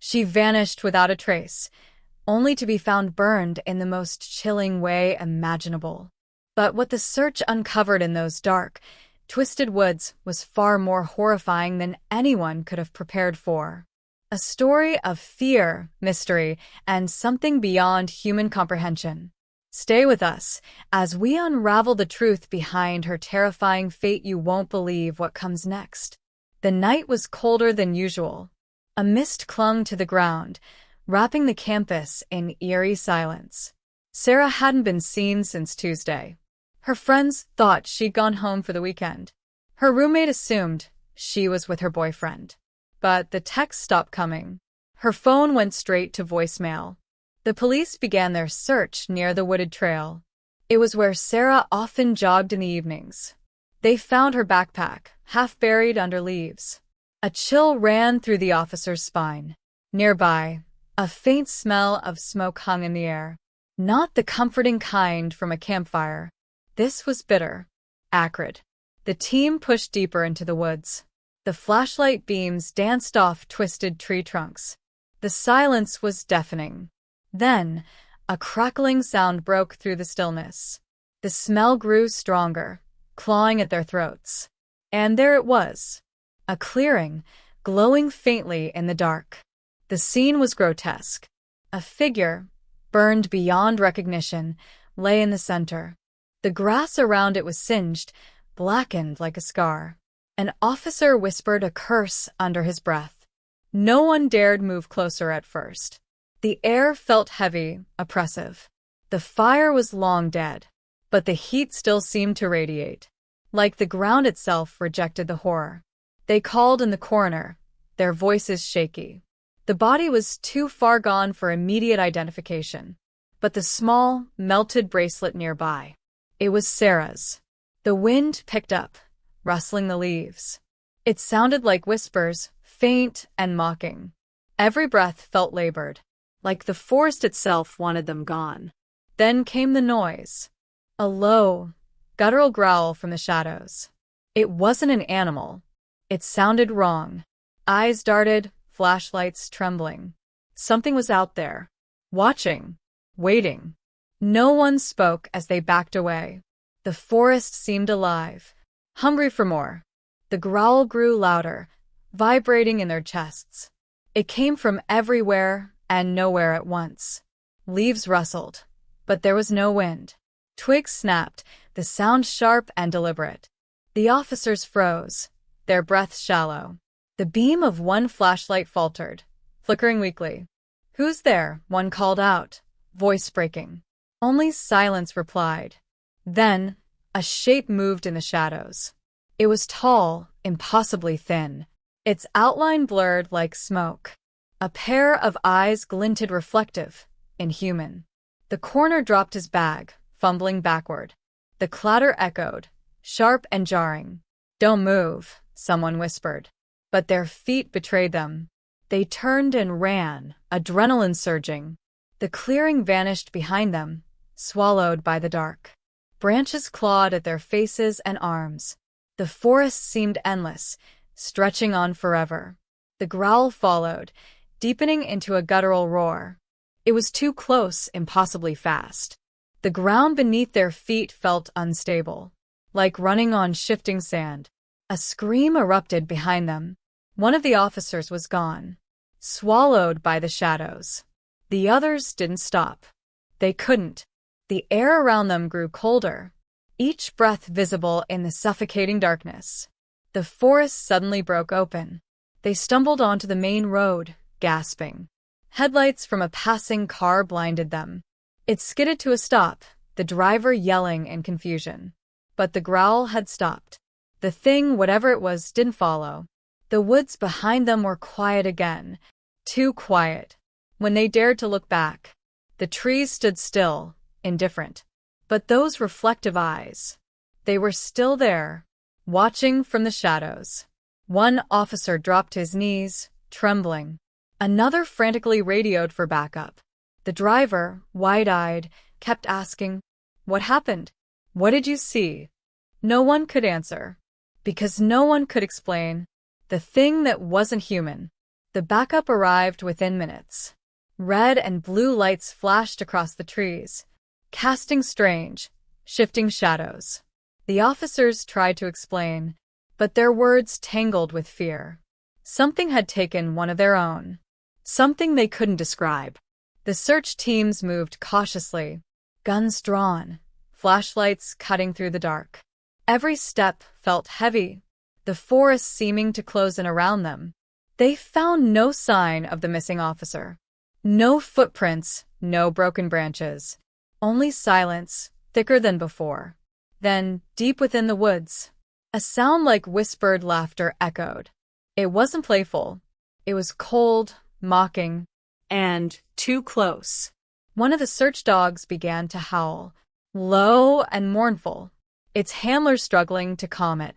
She vanished without a trace, only to be found burned in the most chilling way imaginable. But what the search uncovered in those dark, twisted woods was far more horrifying than anyone could have prepared for. A story of fear, mystery, and something beyond human comprehension. Stay with us as we unravel the truth behind her terrifying fate. You won't believe what comes next. The night was colder than usual. A mist clung to the ground, wrapping the campus in eerie silence. Sarah hadn't been seen since Tuesday. Her friends thought she'd gone home for the weekend. Her roommate assumed she was with her boyfriend. But the texts stopped coming. Her phone went straight to voicemail. The police began their search near the wooded trail. It was where Sarah often jogged in the evenings. They found her backpack, half buried under leaves. A chill ran through the officer's spine. Nearby, a faint smell of smoke hung in the air. Not the comforting kind from a campfire. This was bitter, acrid. The team pushed deeper into the woods. The flashlight beams danced off twisted tree trunks. The silence was deafening. Then, a crackling sound broke through the stillness. The smell grew stronger, clawing at their throats. And there it was. A clearing, glowing faintly in the dark. The scene was grotesque. A figure, burned beyond recognition, lay in the center. The grass around it was singed, blackened like a scar. An officer whispered a curse under his breath. No one dared move closer at first. The air felt heavy, oppressive. The fire was long dead, but the heat still seemed to radiate. Like the ground itself rejected the horror. They called in the coroner, their voices shaky. The body was too far gone for immediate identification. But the small, melted bracelet nearby. It was Sarah's. The wind picked up, rustling the leaves. It sounded like whispers, faint and mocking. Every breath felt labored, like the forest itself wanted them gone. Then came the noise. A low, guttural growl from the shadows. It wasn't an animal. It sounded wrong. Eyes darted, flashlights trembling. Something was out there, watching, waiting. No one spoke as they backed away. The forest seemed alive, hungry for more. The growl grew louder, vibrating in their chests. It came from everywhere and nowhere at once. Leaves rustled, but there was no wind. Twigs snapped, the sound sharp and deliberate. The officers froze, their breaths shallow. The beam of one flashlight faltered, flickering weakly. "Who's there?" one called out, voice breaking. Only silence replied. Then, a shape moved in the shadows. It was tall, impossibly thin, its outline blurred like smoke. A pair of eyes glinted reflective, inhuman. The coroner dropped his bag, fumbling backward. The clatter echoed, sharp and jarring. "Don't move," someone whispered. But their feet betrayed them. They turned and ran, adrenaline surging. The clearing vanished behind them, swallowed by the dark. Branches clawed at their faces and arms. The forest seemed endless, stretching on forever. The growl followed, deepening into a guttural roar. It was too close, impossibly fast. The ground beneath their feet felt unstable, like running on shifting sand. A scream erupted behind them. One of the officers was gone, swallowed by the shadows. The others didn't stop. They couldn't. The air around them grew colder, each breath visible in the suffocating darkness. The forest suddenly broke open. They stumbled onto the main road, gasping. Headlights from a passing car blinded them. It skidded to a stop, the driver yelling in confusion. But the growl had stopped. The thing, whatever it was, didn't follow. The woods behind them were quiet again, too quiet. When they dared to look back, the trees stood still, indifferent. But those reflective eyes, they were still there, watching from the shadows. One officer dropped his knees, trembling. Another frantically radioed for backup. The driver, wide-eyed, kept asking, "What happened? What did you see?" No one could answer, because no one could explain. The thing that wasn't human, The backup arrived within minutes. Red and blue lights flashed across the trees, casting strange, shifting shadows. The officers tried to explain, but their words tangled with fear. Something had taken one of their own. Something they couldn't describe. The search teams moved cautiously, guns drawn, flashlights cutting through the dark. Every step felt heavy, the forest seeming to close in around them. They found no sign of the missing officer. No footprints, no broken branches. Only silence, thicker than before. Then, deep within the woods, a sound like whispered laughter echoed. It wasn't playful. It was cold, mocking, and too close. One of the search dogs began to howl, low and mournful, its handler struggling to calm it.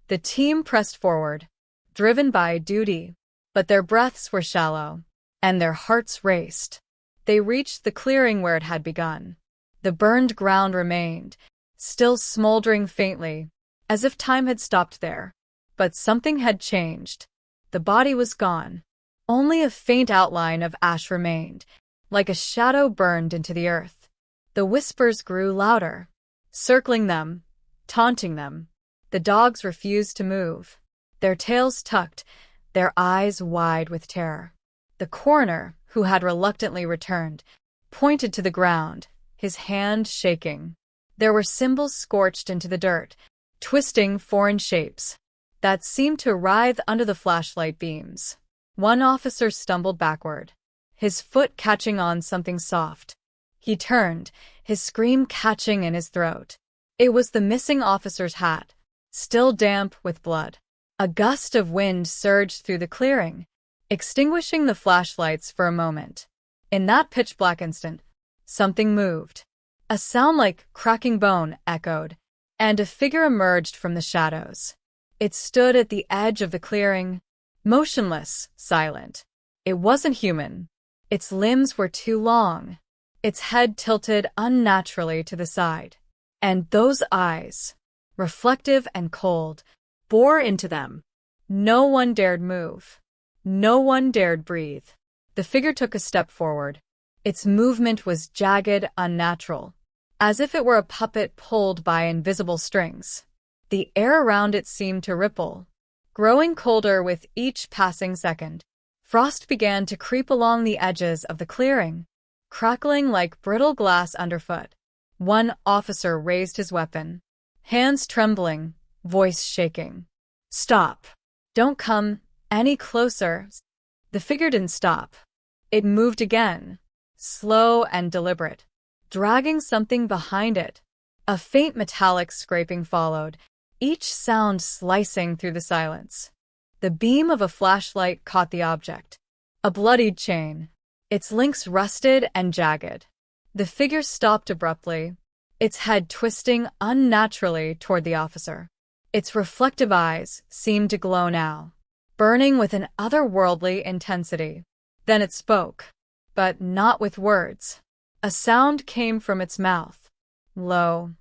The team pressed forward, driven by duty, but their breaths were shallow, and their hearts raced. They reached the clearing where it had begun. The burned ground remained, still smoldering faintly, as if time had stopped there. But something had changed. The body was gone. Only a faint outline of ash remained, like a shadow burned into the earth. The whispers grew louder, circling them, taunting them. The dogs refused to move, their tails tucked, their eyes wide with terror. The coroner, who had reluctantly returned, pointed to the ground, his hand shaking. There were symbols scorched into the dirt, twisting foreign shapes that seemed to writhe under the flashlight beams. One officer stumbled backward, his foot catching on something soft. He turned, his scream catching in his throat. It was the missing officer's hat, still damp with blood. A gust of wind surged through the clearing, extinguishing the flashlights for a moment. In that pitch-black instant, something moved. A sound like cracking bone echoed, and a figure emerged from the shadows. It stood at the edge of the clearing, motionless, silent. It wasn't human. Its limbs were too long, its head tilted unnaturally to the side. And those eyes, reflective and cold, bore into them. No one dared move. No one dared breathe. The figure took a step forward. Its movement was jagged, unnatural, as if it were a puppet pulled by invisible strings. The air around it seemed to ripple, growing colder with each passing second. Frost began to creep along the edges of the clearing, crackling like brittle glass underfoot. One officer raised his weapon, hands trembling, voice shaking. "Stop. Don't come any closer." The figure didn't stop. It moved again, slow and deliberate, dragging something behind it. A faint metallic scraping followed, each sound slicing through the silence. The beam of a flashlight caught the object. A bloodied chain, its links rusted and jagged. The figure stopped abruptly, its head twisting unnaturally toward the officer. Its reflective eyes seemed to glow now, burning with an otherworldly intensity. Then it spoke, but not with words. A sound came from its mouth, low,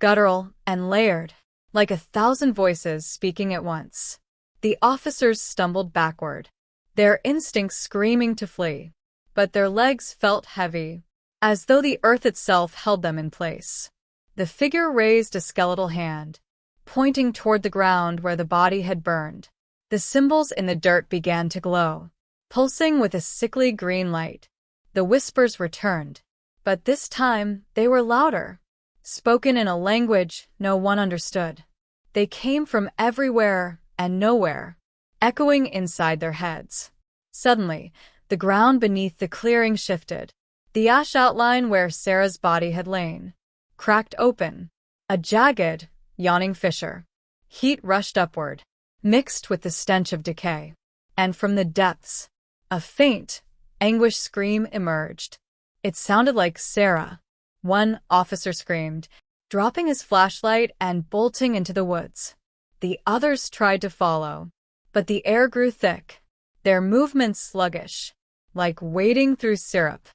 guttural, and layered, like 1,000 voices speaking at once. The officers stumbled backward, their instincts screaming to flee, but their legs felt heavy, as though the earth itself held them in place. The figure raised a skeletal hand, pointing toward the ground where the body had burned. The symbols in the dirt began to glow, pulsing with a sickly green light. The whispers returned, but this time they were louder, spoken in a language no one understood. They came from everywhere and nowhere, echoing inside their heads. Suddenly, the ground beneath the clearing shifted. The ash outline where Sarah's body had lain cracked open, a jagged, yawning fissure. Heat rushed upward, mixed with the stench of decay. And from the depths, a faint, anguished scream emerged. It sounded like Sarah. One officer screamed, dropping his flashlight and bolting into the woods. The others tried to follow, but the air grew thick, their movements sluggish, like wading through syrup.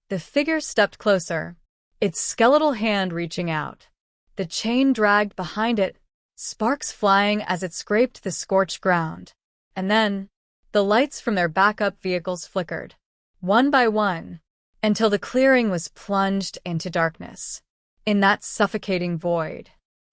The figure stepped closer, its skeletal hand reaching out. The chain dragged behind it, sparks flying as it scraped the scorched ground. And then, The lights from their backup vehicles flickered, one by one, until the clearing was plunged into darkness. In that suffocating void,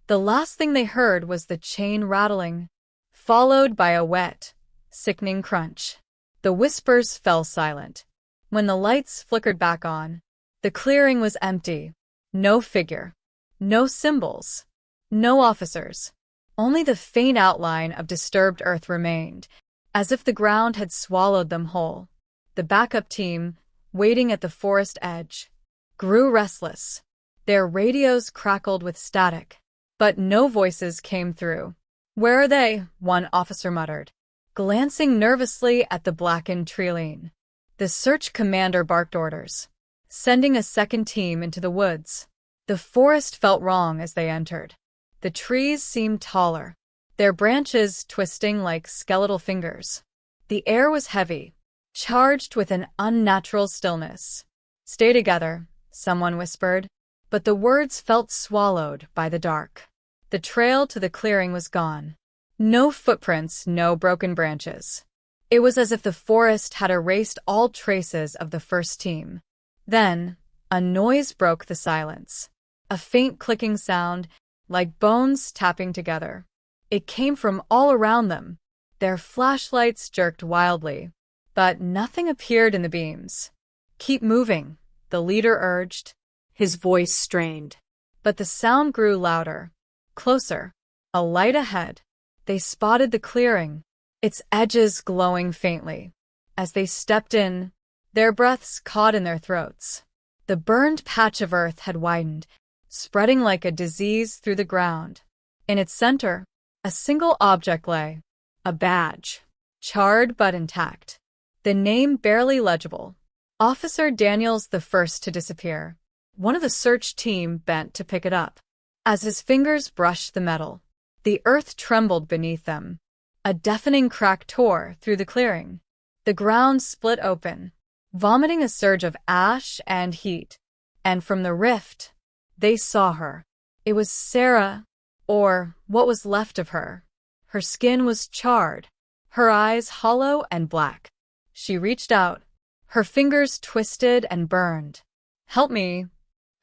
the last thing they heard was the chain rattling, followed by a wet, sickening crunch. The whispers fell silent. When the lights flickered back on, the clearing was empty. No figure, no symbols, no officers. Only the faint outline of disturbed earth remained, as if the ground had swallowed them whole. The backup team, waiting at the forest edge, grew restless. Their radios crackled with static, but no voices came through. "Where are they?" one officer muttered, glancing nervously at the blackened tree-line. The search commander barked orders, sending a second team into the woods. The forest felt wrong as they entered. The trees seemed taller, their branches twisting like skeletal fingers. The air was heavy, charged with an unnatural stillness. "Stay together," someone whispered, but the words felt swallowed by the dark. The trail to the clearing was gone. No footprints, no broken branches. It was as if the forest had erased all traces of the first team. Then, a noise broke the silence. A faint clicking sound, like bones tapping together. It came from all around them. Their flashlights jerked wildly, but nothing appeared in the beams. "Keep moving," the leader urged, his voice strained. But the sound grew louder, closer, a light ahead. They spotted the clearing, its edges glowing faintly. As they stepped in, their breaths caught in their throats. The burned patch of earth had widened, spreading like a disease through the ground. In its center, a single object lay, a badge, charred but intact. The name barely legible. Officer Daniels the first to disappear. One of the search team bent to pick it up. As his fingers brushed the metal, the earth trembled beneath them. A deafening crack tore through the clearing. The ground split open, vomiting a surge of ash and heat. And from the rift, they saw her. It was Sarah, or what was left of her. Her skin was charred, her eyes hollow and black. She reached out, her fingers twisted and burned. "Help me."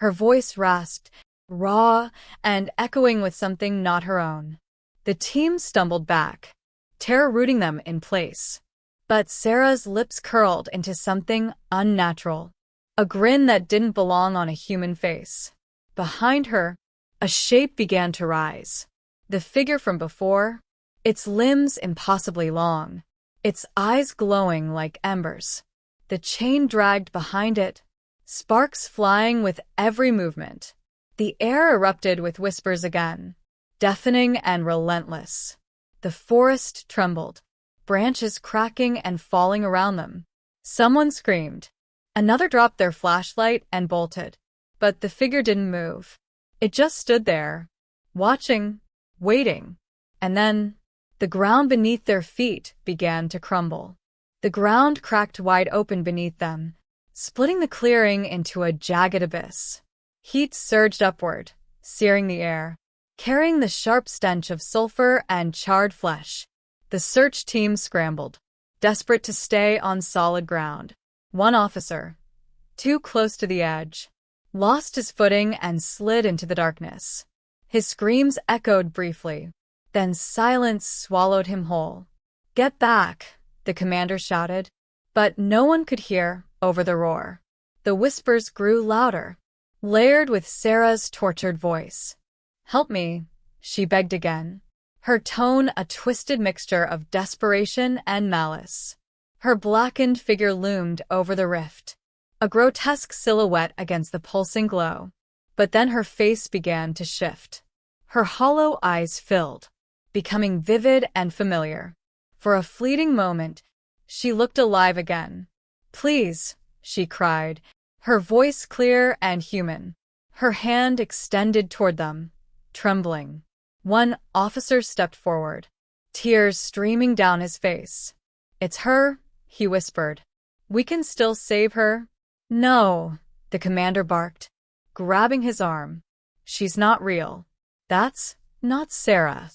Her voice rasped, raw and echoing with something not her own. The team stumbled back, terror rooting them in place. But Sarah's lips curled into something unnatural, a grin that didn't belong on a human face. Behind her, a shape began to rise. The figure from before, its limbs impossibly long, its eyes glowing like embers. The chain dragged behind it, sparks flying with every movement. The air erupted with whispers again, deafening and relentless. The forest trembled, branches cracking and falling around them. Someone screamed. Another dropped their flashlight and bolted. But the figure didn't move. It just stood there, watching, waiting. And then, the ground beneath their feet began to crumble. The ground cracked wide open beneath them, splitting the clearing into a jagged abyss. Heat surged upward, searing the air, carrying the sharp stench of sulfur and charred flesh. The search team scrambled, desperate to stay on solid ground. One officer, too close to the edge, lost his footing and slid into the darkness. His screams echoed briefly, then silence swallowed him whole. "Get back," the commander shouted, but no one could hear over the roar. The whispers grew louder, layered with Sarah's tortured voice. "Help me," she begged again, her tone a twisted mixture of desperation and malice. Her blackened figure loomed over the rift, a grotesque silhouette against the pulsing glow. But then her face began to shift. Her hollow eyes filled, becoming vivid and familiar. For a fleeting moment, she looked alive again. "Please," she cried, her voice clear and human. Her hand extended toward them, trembling. One officer stepped forward, tears streaming down his face. "It's her," he whispered. "We can still save her." "No," the commander barked, grabbing his arm. "She's not real. That's not Sarah."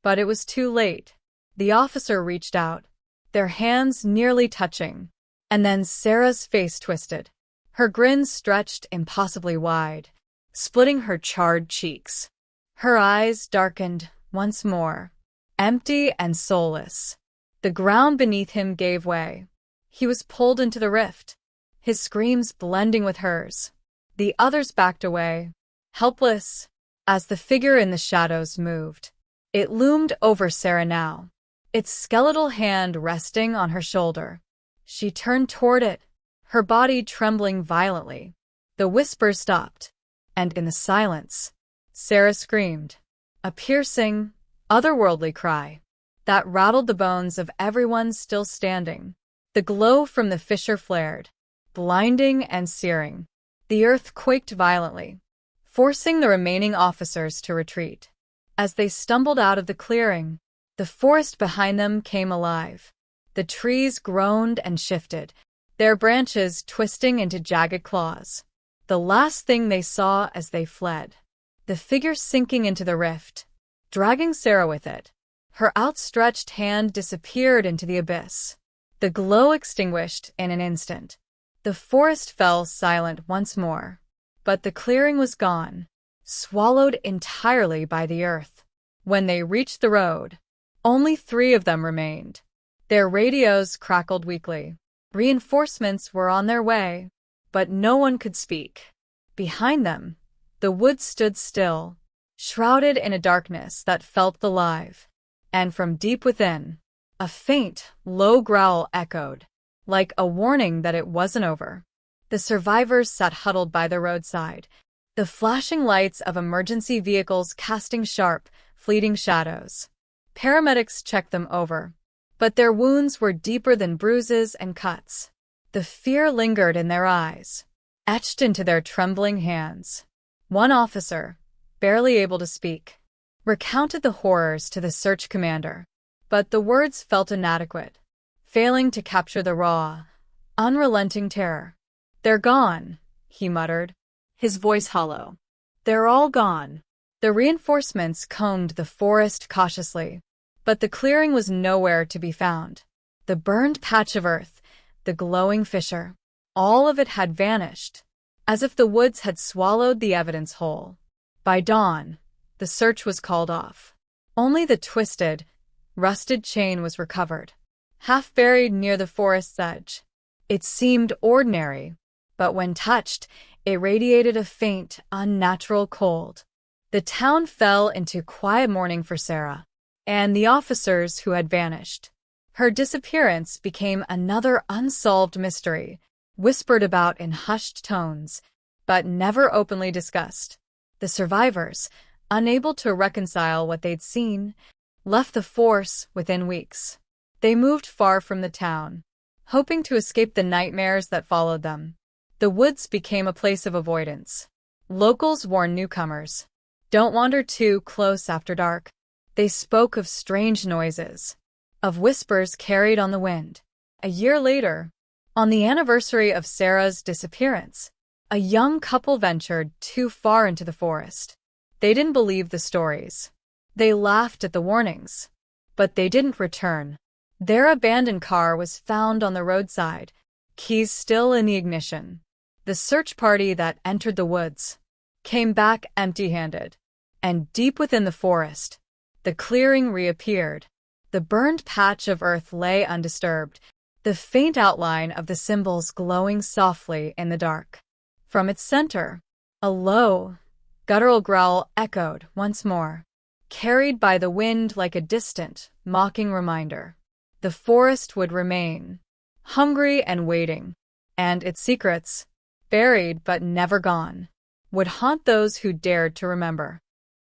But it was too late. The officer reached out, their hands nearly touching. And then Sarah's face twisted. Her grin stretched impossibly wide, splitting her charred cheeks. Her eyes darkened once more, empty and soulless. The ground beneath him gave way. He was pulled into the rift, his screams blending with hers. The others backed away, helpless, as the figure in the shadows moved. It loomed over Sarah now, its skeletal hand resting on her shoulder. She turned toward it, her body trembling violently. The whisper stopped, and in the silence, Sarah screamed, a piercing, otherworldly cry that rattled the bones of everyone still standing. The glow from the fissure flared, blinding and searing. The earth quaked violently, forcing the remaining officers to retreat. As they stumbled out of the clearing, the forest behind them came alive. The trees groaned and shifted, their branches twisting into jagged claws. The last thing they saw as they fled, the figure sinking into the rift, dragging Sarah with it. Her outstretched hand disappeared into the abyss. The glow extinguished in an instant. The forest fell silent once more, but the clearing was gone, swallowed entirely by the earth. When they reached the road, only 3 of them remained. Their radios crackled weakly. Reinforcements were on their way, but no one could speak. Behind them, the woods stood still, shrouded in a darkness that felt alive. And from deep within, a faint, low growl echoed, like a warning that it wasn't over. The survivors sat huddled by the roadside, the flashing lights of emergency vehicles casting sharp, fleeting shadows. Paramedics checked them over, but their wounds were deeper than bruises and cuts. The fear lingered in their eyes, etched into their trembling hands. One officer, barely able to speak, recounted the horrors to the search commander, but the words felt inadequate, failing to capture the raw, unrelenting terror. "They're gone," he muttered, his voice hollow. "They're all gone." The reinforcements combed the forest cautiously, but the clearing was nowhere to be found. The burned patch of earth, the glowing fissure, all of it had vanished, as if the woods had swallowed the evidence whole. By dawn, the search was called off. Only the twisted, rusted chain was recovered, half buried near the forest's edge. It seemed ordinary, but when touched, it radiated a faint, unnatural cold. The town fell into quiet mourning for Sarah and the officers who had vanished. Her disappearance became another unsolved mystery, whispered about in hushed tones, but never openly discussed. The survivors, unable to reconcile what they'd seen, left the force within weeks. They moved far from the town, hoping to escape the nightmares that followed them. The woods became a place of avoidance. Locals warned newcomers, "Don't wander too close after dark." They spoke of strange noises, of whispers carried on the wind. A year later, on the anniversary of Sarah's disappearance, a young couple ventured too far into the forest. They didn't believe the stories. They laughed at the warnings, but they didn't return. Their abandoned car was found on the roadside, keys still in the ignition. The search party that entered the woods came back empty-handed, and deep within the forest, the clearing reappeared. The burned patch of earth lay undisturbed, the faint outline of the symbols glowing softly in the dark. From its center, a low, guttural growl echoed once more, carried by the wind like a distant, mocking reminder. The forest would remain, hungry and waiting, and its secrets, buried but never gone, would haunt those who dared to remember.